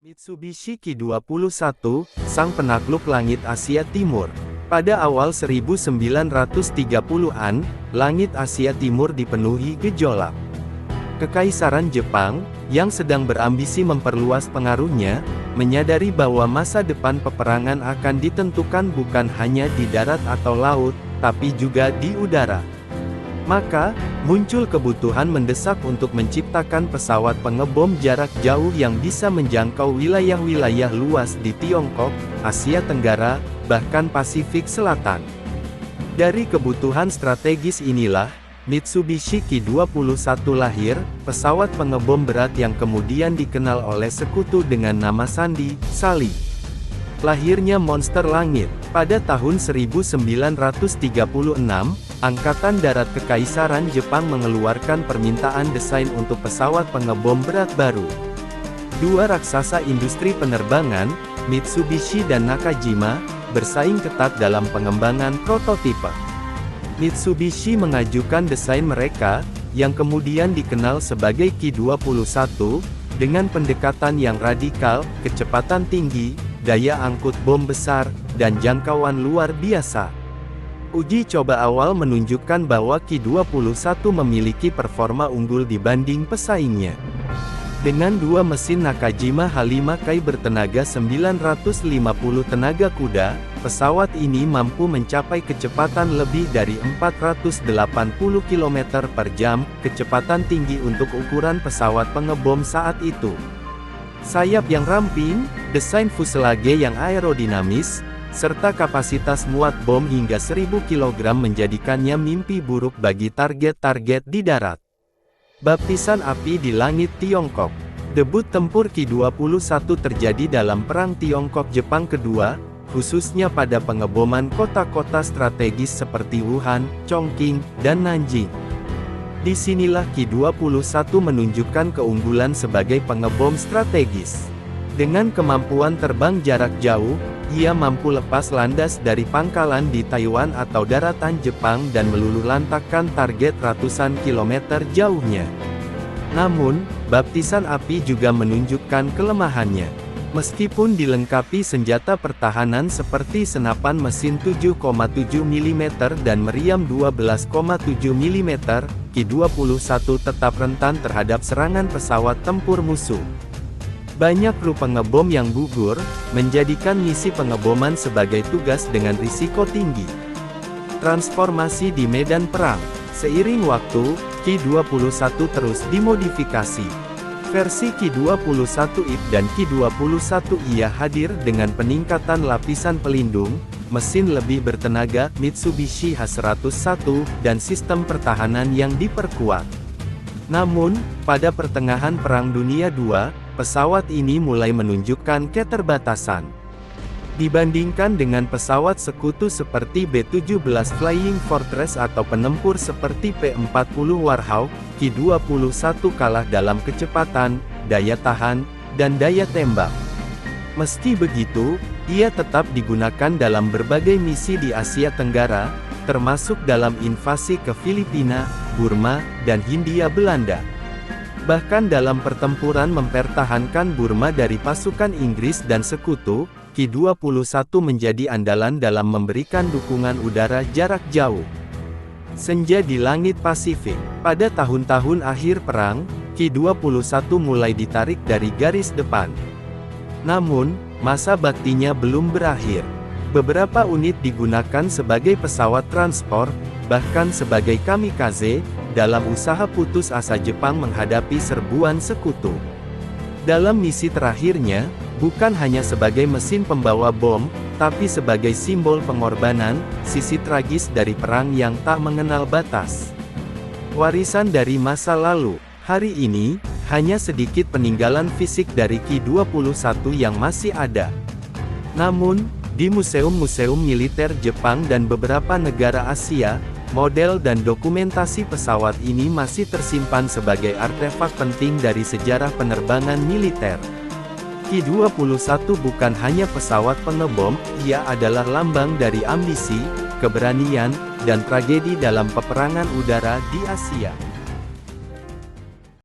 Mitsubishi Ki-21, sang penakluk langit Asia Timur. Pada awal 1930-an, langit Asia Timur dipenuhi gejolak. Kekaisaran Jepang, yang sedang berambisi memperluas pengaruhnya, menyadari bahwa masa depan peperangan akan ditentukan bukan hanya di darat atau laut, tapi juga di udara. Maka, muncul kebutuhan mendesak untuk menciptakan pesawat pengebom jarak jauh yang bisa menjangkau wilayah-wilayah luas di Tiongkok, Asia Tenggara, bahkan Pasifik Selatan. Dari kebutuhan strategis inilah, Mitsubishi Ki-21 lahir, pesawat pengebom berat yang kemudian dikenal oleh sekutu dengan nama sandi, Sally. Lahirnya monster langit. Pada tahun 1936, Angkatan Darat Kekaisaran Jepang mengeluarkan permintaan desain untuk pesawat pengebom berat baru. Dua raksasa industri penerbangan, Mitsubishi dan Nakajima, bersaing ketat dalam pengembangan prototipe. Mitsubishi mengajukan desain mereka, yang kemudian dikenal sebagai Ki-21, dengan pendekatan yang radikal, kecepatan tinggi, daya angkut bom besar, dan jangkauan luar biasa. Uji coba awal menunjukkan bahwa Ki-21 memiliki performa unggul dibanding pesaingnya. Dengan dua mesin Nakajima H5K bertenaga 950 tenaga kuda, pesawat ini mampu mencapai kecepatan lebih dari 480 km per jam, kecepatan tinggi untuk ukuran pesawat pengebom saat itu. Sayap yang ramping, desain fuselage yang aerodinamis, serta kapasitas muat bom hingga 1000 kg menjadikannya mimpi buruk bagi target-target di darat. Baptisan api di langit Tiongkok. Debut tempur Ki-21 terjadi dalam Perang Tiongkok-Jepang kedua, khususnya pada pengeboman kota-kota strategis seperti Wuhan, Chongqing, dan Nanjing. Disinilah Ki-21 menunjukkan keunggulan sebagai pengebom strategis. Dengan kemampuan terbang jarak jauh, ia mampu lepas landas dari pangkalan di Taiwan atau daratan Jepang dan meluluhlantakkan target ratusan kilometer jauhnya. Namun, baptisan api juga menunjukkan kelemahannya. Meskipun dilengkapi senjata pertahanan seperti senapan mesin 7,7 mm dan meriam 12,7 mm, Ki-21 tetap rentan terhadap serangan pesawat tempur musuh. Banyak kru pengebom yang gugur, menjadikan misi pengeboman sebagai tugas dengan risiko tinggi. Transformasi di medan perang. Seiring waktu, Ki-21 terus dimodifikasi. Versi Ki-21 IP dan Ki-21IA hadir dengan peningkatan lapisan pelindung, mesin lebih bertenaga Mitsubishi H101, dan sistem pertahanan yang diperkuat. Namun, pada pertengahan Perang Dunia II, pesawat ini mulai menunjukkan keterbatasan. Dibandingkan dengan pesawat sekutu seperti B-17 Flying Fortress atau penempur seperti P-40 Warhawk, Ki-21 kalah dalam kecepatan, daya tahan, dan daya tembak. Meski begitu, ia tetap digunakan dalam berbagai misi di Asia Tenggara, termasuk dalam invasi ke Filipina, Burma, dan Hindia Belanda. Bahkan dalam pertempuran mempertahankan Burma dari pasukan Inggris dan sekutu, Ki-21 menjadi andalan dalam memberikan dukungan udara jarak jauh. Senja di langit Pasifik. Pada tahun-tahun akhir perang, Ki-21 mulai ditarik dari garis depan. Namun, masa baktinya belum berakhir. Beberapa unit digunakan sebagai pesawat transport, bahkan sebagai kamikaze, dalam usaha putus asa Jepang menghadapi serbuan sekutu. Dalam misi terakhirnya, bukan hanya sebagai mesin pembawa bom, tapi sebagai simbol pengorbanan, sisi tragis dari perang yang tak mengenal batas. Warisan dari masa lalu. Hari ini, hanya sedikit peninggalan fisik dari Ki-21 yang masih ada. Namun, di museum-museum militer Jepang dan beberapa negara Asia, model dan dokumentasi pesawat ini masih tersimpan sebagai artefak penting dari sejarah penerbangan militer. Ki-21 bukan hanya pesawat pengebom, ia adalah lambang dari ambisi, keberanian, dan tragedi dalam peperangan udara di Asia.